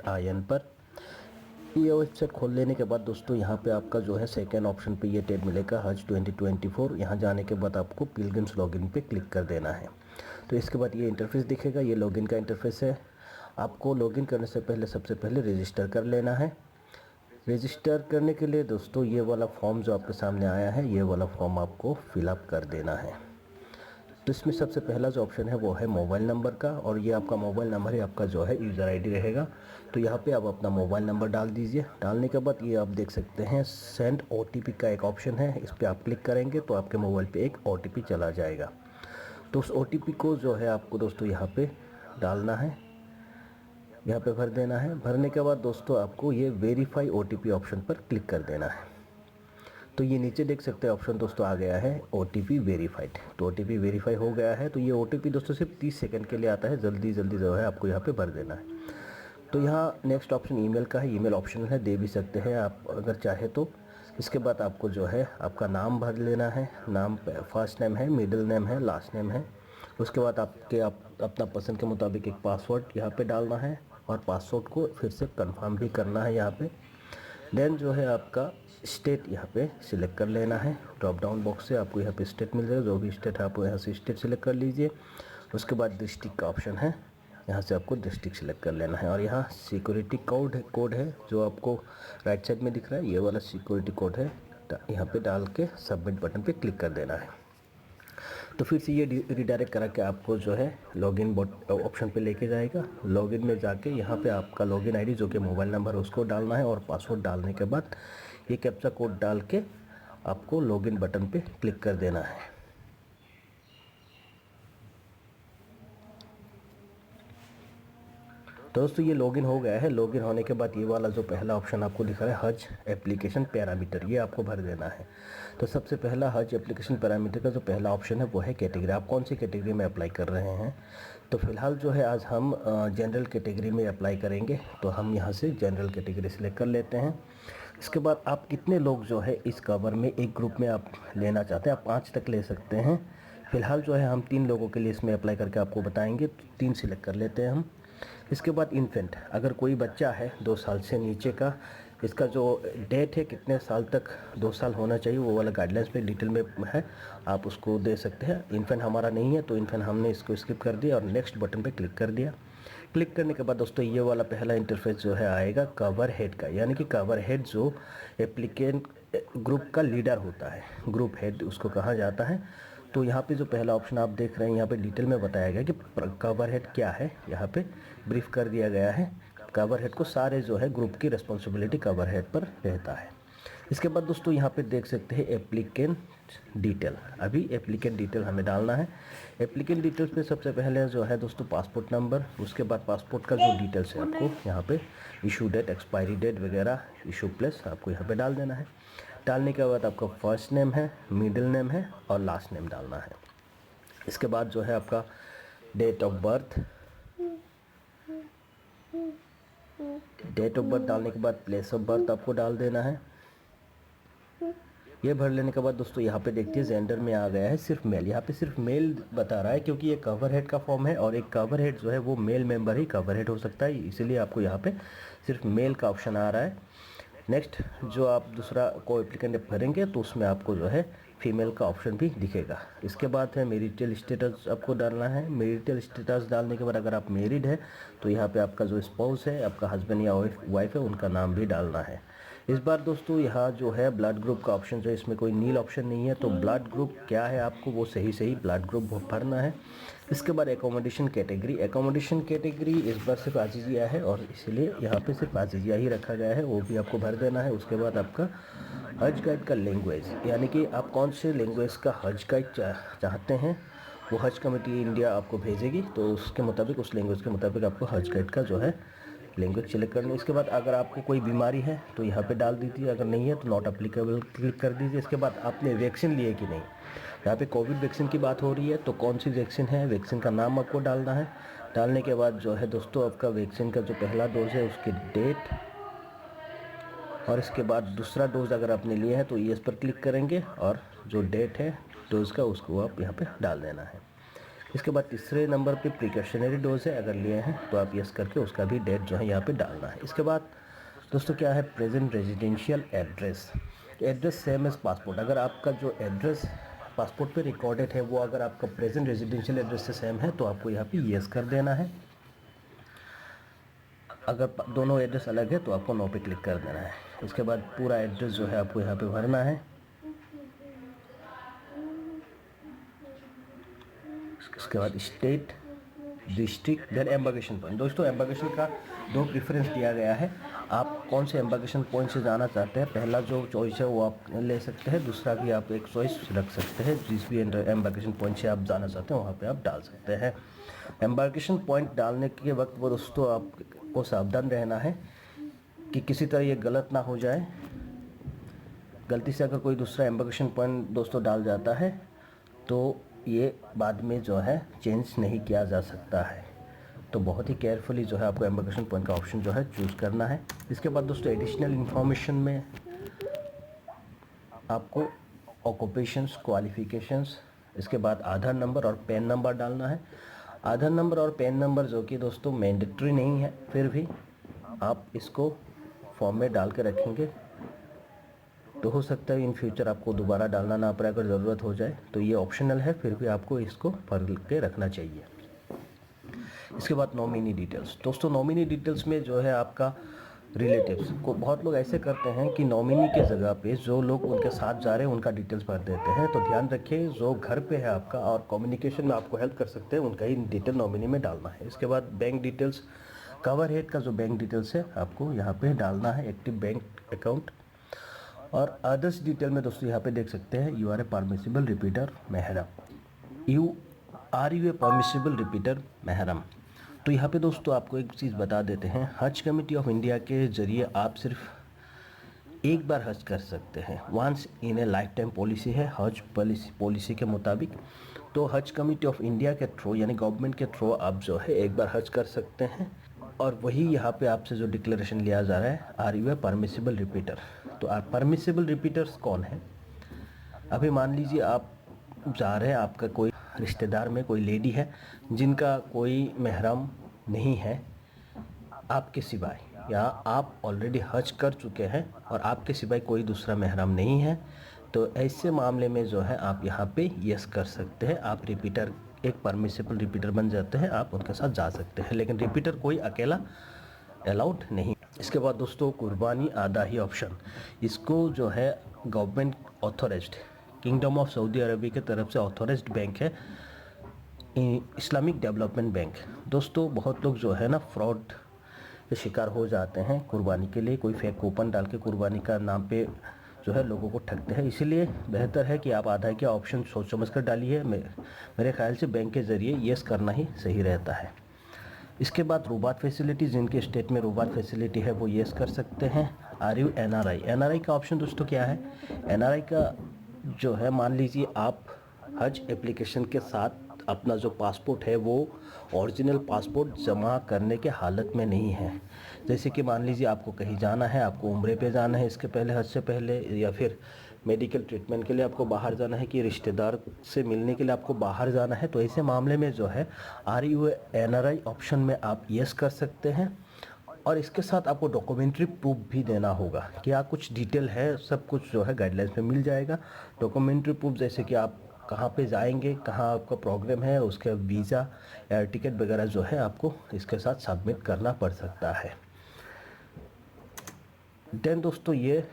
.in पर। ये website खोल लेने के बाद दोस्तों यहाँ पे आपका जो है सेकेंड ऑप्शन पे ये टैब मिलेगा हज 2024। यहाँ जाने के बाद आपको पिलग्रिम्स लॉगिन पे क्लिक कर देना है। तो इसके बाद ये इंटरफेस दिखेगा, ये लॉगिन का इंटरफेस है। आपको लॉगिन करने से पहले सबसे पहले रजिस्टर कर लेना है। रजिस्टर करने के लिए दोस्तों ये वाला फॉर्म जो आपके सामने आया है, ये वाला फॉर्म आपको फिलअप कर देना है। तो इसमें सबसे पहला जो ऑप्शन है वो है मोबाइल नंबर का, और ये आपका मोबाइल नंबर ही आपका जो है यूज़र आईडी रहेगा। तो यहाँ पे आप अपना मोबाइल नंबर डाल दीजिए। डालने के बाद ये आप देख सकते हैं सेंड ओटीपी का एक ऑप्शन है, इस पर आप क्लिक करेंगे तो आपके मोबाइल पे एक ओटीपी चला जाएगा। तो उस ओटीपी को जो है आपको दोस्तों यहाँ पे डालना है, यहाँ पे भर देना है। भरने के बाद दोस्तों आपको ये वेरीफाई ओटीपी ऑप्शन पर क्लिक कर देना है। तो ये नीचे देख सकते हैं ऑप्शन दोस्तों आ गया है OTP वेरीफाइड। तो OTP वेरीफाई हो गया है। तो ये OTP दोस्तों सिर्फ 30 सेकंड के लिए आता है, जल्दी जल्दी जो है आपको यहाँ पे भर देना है। तो यहाँ नेक्स्ट ऑप्शन ईमेल का है, ईमेल ऑप्शनल है, दे भी सकते हैं आप अगर चाहे तो। इसके बाद आपको जो है आपका नाम भर लेना है। नाम फर्स्ट नेम है, मिडिल नेम है, लास्ट नेम है। उसके बाद आप अपना पसंद के मुताबिक एक पासवर्ड यहाँ पे डालना है, और पासवर्ड को फिर से कंफर्म भी करना है यहाँ पे। देन जो है आपका स्टेट यहाँ पे सिलेक्ट कर लेना है। ड्रॉप डाउन बॉक्स से आपको यहाँ पे स्टेट मिल जाएगा, जो भी स्टेट है आप यहाँ से स्टेट सिलेक्ट कर लीजिए। उसके बाद डिस्ट्रिक्ट का ऑप्शन है, यहाँ से आपको डिस्ट्रिक्ट सिलेक्ट कर लेना है। और यहाँ सिक्योरिटी कोड है जो आपको राइट साइड में दिख रहा है, ये वाला सिक्योरिटी कोड है, यहाँ पे डाल के सबमिट बटन पे क्लिक कर देना है। तो फिर से ये रिडायरेक्ट करा के आपको जो है लॉगिन ऑप्शन पे लेके जाएगा। लॉगिन में जाके यहाँ पे आपका लॉगिन आईडी जो कि मोबाइल नंबर है उसको डालना है, और पासवर्ड डालने के बाद ये कैप्चा कोड डाल के आपको लॉगिन बटन पे क्लिक कर देना है। दोस्तों ये लॉगिन हो गया है। लॉगिन होने के बाद ये वाला जो पहला ऑप्शन आपको दिख रहा है हज एप्लीकेशन पैरामीटर, ये आपको भर देना है। तो सबसे पहला हज एप्लीकेशन पैरामीटर का जो पहला ऑप्शन है वो है कैटेगरी, आप कौन सी कैटेगरी में अप्लाई कर रहे हैं। तो फिलहाल जो है आज हम जनरल कैटेगरी में अप्लाई करेंगे, तो हम यहाँ से जनरल कैटेगरी सेलेक्ट कर लेते हैं। इसके बाद आप कितने लोग जो है इस कवर में एक ग्रुप में आप लेना चाहते हैं, आप 5 तक ले सकते हैं। फिलहाल जो है हम 3 लोगों के लिए इसमें अप्लाई करके आपको बताएंगे, तो 3 सिलेक्ट कर लेते हैं हम। इसके बाद इन्फेंट, अगर कोई बच्चा है 2 साल से नीचे का, इसका जो डेट है कितने साल तक 2 साल होना चाहिए वो वाला गाइडलाइंस पे डिटेल में है, आप उसको दे सकते हैं। इन्फेंट हमारा नहीं है तो इन्फेंट हमने इसको स्किप कर दिया और नेक्स्ट बटन पे क्लिक कर दिया। क्लिक करने के बाद दोस्तों ये वाला पहला इंटरफेस जो है आएगा कवर हेड का, यानी कि कवर हेड जो एप्लीकेंट ग्रुप का लीडर होता है, ग्रुप हेड उसको कहा जाता है। तो यहाँ पे जो पहला ऑप्शन आप देख रहे हैं यहाँ पे डिटेल में बताया गया कि कवर हेड क्या है, यहाँ पे ब्रीफ कर दिया गया है। कवर हेड को सारे जो है ग्रुप की रिस्पॉन्सिबिलिटी कवर हेड पर रहता है। इसके बाद दोस्तों यहाँ पे देख सकते हैं एप्लीकेंट डिटेल, अभी एप्लीकेंट डिटेल हमें डालना है। एप्लीकेंट डिटेल्स पे सबसे पहले जो है दोस्तों पासपोर्ट नंबर, उसके बाद पासपोर्ट का जो डिटेल्स है आपको यहाँ पे इशू डेट, एक्सपायरी डेट वगैरह, इशू प्लेस आपको यहाँ पे डाल देना है। डालने के बाद आपका फर्स्ट नेम है, मिडिल नेम है और लास्ट नेम डालना है। इसके बाद जो है आपका date of birth, date of birth डालने के बाद प्लेस ऑफ बर्थ आपको डाल देना है। ये भर लेने के बाद दोस्तों यहाँ पे देखिए जेंडर में आ गया है सिर्फ मेल, यहाँ पे सिर्फ मेल बता रहा है क्योंकि ये कवर हेड का फॉर्म है, और एक कवर हेड जो है वो मेल मेंबर ही कवर हेड हो सकता है, इसीलिए आपको यहाँ पे सिर्फ मेल का ऑप्शन आ रहा है। नेक्स्ट जो आप दूसरा को एप्लीकेंट भरेंगे तो उसमें आपको जो है फीमेल का ऑप्शन भी दिखेगा। इसके बाद है मैरिटल स्टेटस आपको डालना है। मैरिटल स्टेटस डालने के बाद अगर आप मैरिड है तो यहाँ पे आपका जो स्पाउस है, आपका हस्बैंड या वाइफ है, उनका नाम भी डालना है। इस बार दोस्तों यहाँ जो है ब्लड ग्रुप का ऑप्शन जो है इसमें कोई नील ऑप्शन नहीं है, तो ब्लड ग्रुप क्या है आपको वो सही ब्लड ग्रुप भरना है। इसके बाद एकोमोडेशन कैटेगरी इस बार सिर्फ आजीजिया है और इसलिए यहाँ पे सिर्फ आजीजिया ही रखा गया है, वो भी आपको भर देना है। उसके बाद आपका हज गाइड का लैंग्वेज, यानी कि आप कौन से लैंग्वेज का हज गाइड चाहते हैं, वो हज कमेटी इंडिया आपको भेजेगी, तो उसके मुताबिक उस लैंग्वेज के मुताबिक आपको हज गाइड का जो है लैंग्वेज सिलेक्ट करनी है। इसके बाद अगर आपको कोई बीमारी है तो यहाँ पे डाल दीजिए, अगर नहीं है तो नॉट अप्लीकेबल क्लिक कर दीजिए। इसके बाद आपने वैक्सीन लिए कि नहीं, यहाँ पे कोविड वैक्सीन की बात हो रही है तो कौन सी वैक्सीन है, वैक्सीन का नाम आपको डालना है। डालने के बाद जो है दोस्तों आपका वैक्सीन का जो पहला डोज है उसकी डेट, और इसके बाद दूसरा डोज अगर आपने लिया है तो येस पर क्लिक करेंगे और जो डेट है डोज का उसको आप यहाँ पे डाल देना है। इसके बाद तीसरे नंबर पे प्रिकॉशनरी डोज है, अगर लिए हैं तो आप यस करके उसका भी डेट जो है यहाँ पे डालना है। इसके बाद दोस्तों क्या है, प्रेजेंट रेजिडेंशियल एड्रेस। तो एड्रेस सेम एज पासपोर्ट, अगर आपका जो एड्रेस पासपोर्ट पे रिकॉर्डेड है वो अगर आपका प्रेजेंट रेजिडेंशियल एड्रेस से सेम है तो आपको यहाँ पे यस कर देना है। अगर दोनों एड्रेस अलग है तो आपको नो पे क्लिक कर देना है। इसके बाद पूरा एड्रेस जो है आपको यहाँ पे भरना है। इसके बाद state, district, then embarkation point. दोस्तों एम्बार्केशन का दो प्रेफरेंस दिया गया है, आप कौन से एम्बार्केशन पॉइंट से जाना चाहते हैं। पहला जो चॉइस है वो आप ले सकते हैं, दूसरा भी आप एक चॉइस रख सकते हैं, जिस भी एम्बार्केशन पॉइंट से आप जाना चाहते हैं वहाँ पे आप डाल सकते हैं। एम्बार्केशन पॉइंट डालने के वक्त वो दोस्तों आपको सावधान रहना है कि किसी तरह ये गलत ना हो जाए। गलती से अगर कोई दूसरा एम्बार्केशन पॉइंट दोस्तों डाल जाता है तो ये बाद में जो है चेंज नहीं किया जा सकता है। तो बहुत ही केयरफुली जो है आपको एम्बार्केशन पॉइंट का ऑप्शन जो है चूज़ करना है। इसके बाद दोस्तों एडिशनल इन्फॉर्मेशन में आपको ऑक्यूपेशंस, क्वालिफिकेशंस, इसके बाद आधार नंबर और पैन नंबर डालना है। आधार नंबर और पैन नंबर जो कि दोस्तों मैंडेटरी नहीं है, फिर भी आप इसको फॉर्म में डाल के रखेंगे तो हो सकता है इन फ्यूचर आपको दोबारा डालना ना पड़े, अगर ज़रूरत हो जाए तो ये ऑप्शनल है, फिर भी आपको इसको भर के रखना चाहिए। इसके बाद नॉमिनी डिटेल्स। दोस्तों नॉमिनी डिटेल्स में जो है आपका रिलेटिव्स को, बहुत लोग ऐसे करते हैं कि नॉमिनी के जगह पे जो लोग उनके साथ जा रहे हैं उनका डिटेल्स भर देते हैं। तो ध्यान रखिए जो घर पे है आपका और कम्युनिकेशन में आपको हेल्प कर सकते हैं उनका ही डिटेल नॉमिनी में डालना है। इसके बाद बैंक डिटेल्स, कवर हेड का जो बैंक डिटेल्स है आपको यहाँ पे डालना है, एक्टिव बैंक अकाउंट। और अदर्स डिटेल में दोस्तों यहाँ पे देख सकते हैं you are a permissible repeater महरम, यू ए परमिसिबल रिपीटर महरम। तो यहाँ पे दोस्तों आपको एक चीज़ बता देते हैं, हज कमेटी ऑफ इंडिया के ज़रिए आप सिर्फ एक बार हज कर सकते हैं, once in a life time policy है हज पॉलिसी के मुताबिक। तो हज कमेटी ऑफ इंडिया के थ्रू यानी गवर्नमेंट के थ्रू आप जो है एक बार हज कर सकते हैं। और वही यहाँ पे आपसे जो डिक्लेरेशन लिया जा रहा है, are you a permissible repeater. तो परमिसिबल रिपीटर्स कौन है? अभी मान लीजिए आप जा रहे हैं, आपका कोई रिश्तेदार में कोई लेडी है जिनका कोई महरम नहीं है आपके सिवाय, या आप ऑलरेडी हज कर चुके हैं और आपके सिवाय कोई दूसरा महरम नहीं है, तो ऐसे मामले में जो है आप यहाँ पे यस कर सकते हैं। आप रिपीटर, एक परमिसिबल रिपीटर बन जाते हैं, आप उनके साथ जा सकते हैं, लेकिन रिपीटर कोई अकेला अलाउड नहीं। इसके बाद दोस्तों कुर्बानी आधा ही ऑप्शन, इसको जो है government authorised kingdom of Saudi Arabia की तरफ से ऑथोराइज्ड बैंक है, इस्लामिक डेवलपमेंट बैंक। दोस्तों बहुत लोग जो है ना फ्रॉड के शिकार हो जाते हैं कुर्बानी के लिए, कोई फेक कूपन डाल के कुर्बानी का नाम पे जो है लोगों को ठगते हैं। इसीलिए बेहतर है कि आप आधा के ऑप्शन सोच समझ कर डालिए। मेरे ख्याल से बैंक के ज़रिए यस करना ही सही रहता है। इसके बाद रुबात फैसिलिटी, जिनके स्टेट में रुबात फैसिलिटी है वो यस कर सकते हैं। आर यू एनआरआई, एनआरआई का ऑप्शन दोस्तों क्या है? एनआरआई का जो है, मान लीजिए आप हज एप्लीकेशन के साथ अपना जो पासपोर्ट है वो ओरिजिनल पासपोर्ट जमा करने के हालत में नहीं है। जैसे कि मान लीजिए आपको कहीं जाना है, आपको उम्रे पे जाना है इसके पहले, हज से पहले, या फिर मेडिकल ट्रीटमेंट के लिए आपको बाहर जाना है, कि रिश्तेदार से मिलने के लिए आपको बाहर जाना है, तो ऐसे मामले में जो है आर यू एनआरआई ऑप्शन में आप यस कर सकते हैं। और इसके साथ आपको डॉक्यूमेंट्री प्रूफ भी देना होगा, क्या कुछ डिटेल है, सब कुछ जो है गाइडलाइंस में मिल जाएगा। डॉक्यूमेंट्री प्रूफ जैसे कि आप कहाँ पे जाएंगे, कहाँ आपका प्रोग्राम है, उसके वीज़ा एयर टिकट वगैरह जो है आपको इसके साथ सबमिट करना पड़ सकता है। देन दोस्तों ये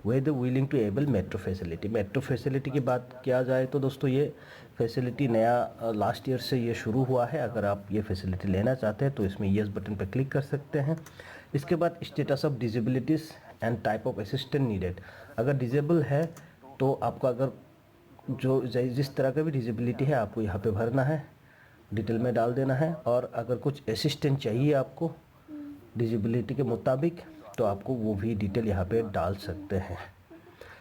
with willing to able metro facility, metro facility की बात किया जाए तो दोस्तों ये फैसिलिटी नया लास्ट ईयर से ये शुरू हुआ है। अगर आप ये फैसिलिटी लेना चाहते हैं तो इसमें यस बटन पर क्लिक कर सकते हैं। इसके बाद status of disabilities and type of assistant needed, अगर डिजेबल है तो आपका अगर जो जिस तरह का भी डिजेबिलिटी है आपको यहाँ पे भरना है, डिटेल में डाल देना है। और अगर कुछ असिस्टेंट चाहिए आपको डिजेबिलिटी के मुताबिक तो आपको वो भी डिटेल यहाँ पे डाल सकते हैं।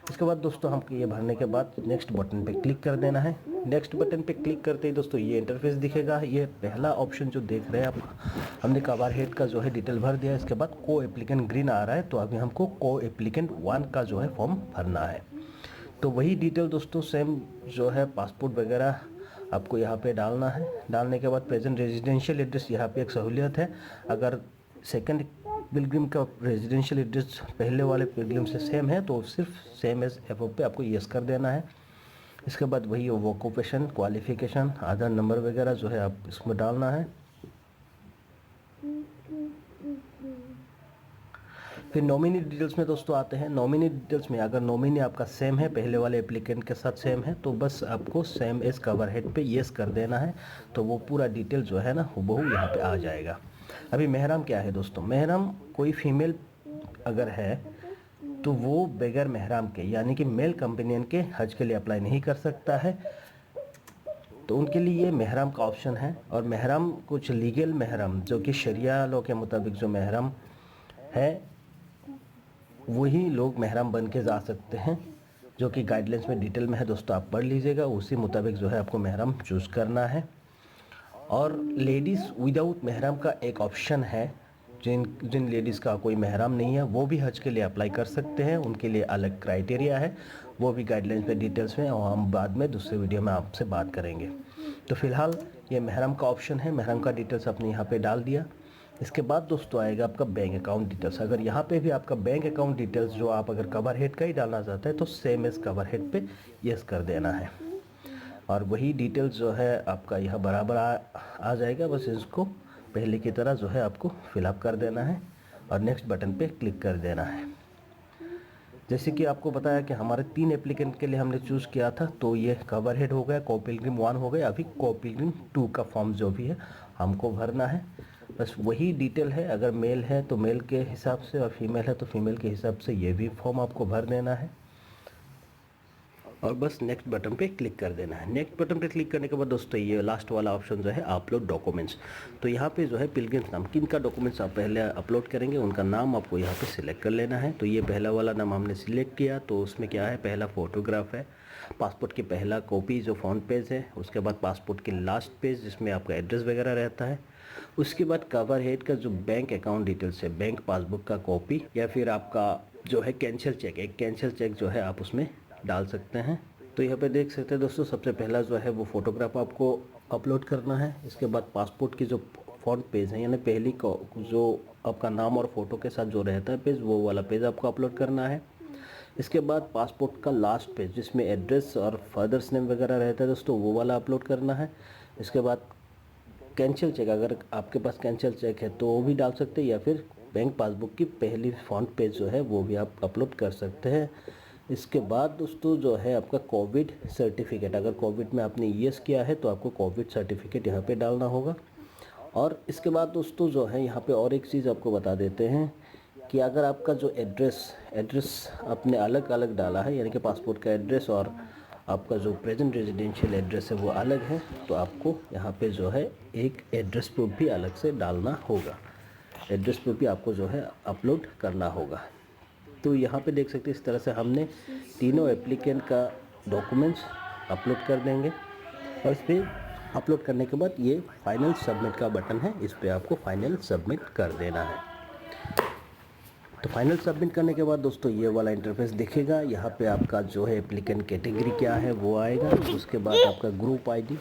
इसके बाद दोस्तों हमको ये भरने के बाद नेक्स्ट बटन पे क्लिक कर देना है। नेक्स्ट बटन पे क्लिक करते ही दोस्तों ये इंटरफेस दिखेगा। ये पहला ऑप्शन जो देख रहे हैं आप, हमने कवर हेड का जो है डिटेल भर दिया। इसके बाद को एप्लीकेंट ग्रीन आ रहा है, तो अभी हमको को एप्लीकेंट 1 का जो है फॉर्म भरना है। तो वही डिटेल दोस्तों सेम जो है पासपोर्ट वगैरह आपको यहाँ पे डालना है। डालने के बाद प्रेजेंट रेजिडेंशियल एड्रेस, यहाँ पे एक सहूलियत है, अगर सेकंड पिलग्रिम का रेजिडेंशियल एड्रेस पहले वाले पिलग्रिम से सेम है तो सिर्फ सेम एज एबव पे आपको यस कर देना है। इसके बाद वही ऑक्यूपेशन, क्वालिफिकेशन, आधार नंबर वगैरह जो है आप इसमें डालना है। फिर नॉमिनी डिटेल्स में दोस्तों आते हैं। नॉमिनी डिटेल्स में अगर नॉमिनी आपका सेम है, पहले वाले एप्लीकेंट के साथ सेम है, तो बस आपको सेम एज कवर हेड पे येस कर देना है, तो वो पूरा डिटेल जो है ना हुबहू यहाँ पे आ जाएगा। अभी महरम क्या है दोस्तों, महरम कोई फीमेल अगर है तो वो बगैर महरम के यानी कि मेल कंपेनियन के हज के लिए अप्लाई नहीं कर सकता है, तो उनके लिए महरम का ऑप्शन है। और महरम कुछ लीगल महरम जो कि शरिया लॉ के मुताबिक जो महरम है वही लोग महरम बन के जा सकते हैं, जो कि गाइडलाइंस में डिटेल में है दोस्तों, आप पढ़ लीजिएगा, उसी मुताबिक जो है आपको महरम चूज़ करना है। और लेडीज़ विदाउट महरम का एक ऑप्शन है, जिन लेडीज़ का कोई महरम नहीं है वो भी हज के लिए अप्लाई कर सकते हैं, उनके लिए अलग क्राइटेरिया है, वो भी गाइडलाइंस में डिटेल्स में, और हम बाद में दूसरे वीडियो में आपसे बात करेंगे। तो फ़िलहाल ये महरम का ऑप्शन है, महरम का डिटेल्स आपने यहाँ पे डाल दिया। इसके बाद दोस्तों आएगा आपका बैंक अकाउंट डिटेल्स। अगर यहाँ पे भी आपका बैंक अकाउंट डिटेल्स जो आप अगर कवर हेड का ही डालना चाहते हैं तो सेम एज कवर हेड पे यस कर देना है, और वही डिटेल्स जो है आपका यह बराबर आ जाएगा। बस इसको पहले की तरह जो है आपको फिलअप कर देना है और नेक्स्ट बटन पे क्लिक कर देना है। जैसे कि आपको बताया कि हमारे 3 एप्लीकेंट के लिए हमने चूज़ किया था, तो ये कवर हेड हो गया, कोपिलग्रिम 1 हो गया, अभी कोपिलग्रिम 2 का फॉर्म जो भी है हमको भरना है। बस वही डिटेल है, अगर मेल है तो मेल के हिसाब से और फीमेल है तो फीमेल के हिसाब से ये भी फॉर्म आपको भर देना है, और बस नेक्स्ट बटन पे क्लिक कर देना है। नेक्स्ट बटन पे क्लिक करने के बाद दोस्तों ये लास्ट वाला ऑप्शन जो है अपलोड डॉक्यूमेंट्स, तो यहाँ पे जो है पिलग्रिम्स नाम, किन का डॉक्यूमेंट्स आप पहले अपलोड करेंगे उनका नाम आपको यहाँ पे सिलेक्ट कर लेना है। तो ये पहला वाला नाम हमने सिलेक्ट किया, तो उसमें क्या है, पहला फ़ोटोग्राफ है, पासपोर्ट की पहला कॉपी जो फ्रंट पेज है, उसके बाद पासपोर्ट की लास्ट पेज जिसमें आपका एड्रेस वगैरह रहता है, उसके बाद कवर हेड का जो बैंक अकाउंट डिटेल्स है, बैंक पासबुक का कॉपी, या फिर आपका जो है कैंसिल चेक, एक कैंसिल चेक जो है आप उसमें डाल सकते हैं। तो यहाँ पे देख सकते हैं दोस्तों, सबसे पहला जो है वो फ़ोटोग्राफ आपको अपलोड करना है। इसके बाद पासपोर्ट की जो फ्रंट पेज है यानी पहली को जो आपका नाम और फ़ोटो के साथ जो रहता है पेज, वो वाला पेज आपको अपलोड करना है। इसके बाद पासपोर्ट का लास्ट पेज जिसमें एड्रेस और फादर्स नेम वगैरह रहता है दोस्तों, वो वाला अपलोड करना है। इसके बाद कैंसिल चेक, अगर आपके पास कैंसिल चेक है तो वो भी डाल सकते हैं, या फिर बैंक पासबुक की पहली फ्रंट पेज जो है वो भी आप अपलोड कर सकते हैं। इसके बाद दोस्तों जो है आपका कोविड सर्टिफिकेट, अगर कोविड में आपने यस किया है तो आपको कोविड सर्टिफिकेट यहाँ पे डालना होगा। और इसके बाद दोस्तों जो है यहाँ पे और एक चीज़ आपको बता देते हैं कि अगर आपका जो एड्रेस आपने अलग अलग डाला है, यानी कि पासपोर्ट का एड्रेस और आपका जो प्रेजेंट रेजिडेंशियल एड्रेस है वो अलग है, तो आपको यहाँ पे जो है एक एड्रेस प्रूफ भी अलग से डालना होगा, एड्रेस प्रूफ भी आपको जो है अपलोड करना होगा। तो यहाँ पे देख सकते हैं इस तरह से हमने तीनों एप्लीकेंट का डॉक्यूमेंट्स अपलोड कर देंगे, और इस पर अपलोड करने के बाद ये फाइनल सबमिट का बटन है, इस पर आपको फाइनल सबमिट कर देना है। तो फाइनल सबमिट करने के बाद दोस्तों ये वाला इंटरफेस दिखेगा। यहाँ पे आपका जो है एप्लीकेंट कैटेगरी क्या है वो आएगा, उसके बाद आपका ग्रुप आईडी,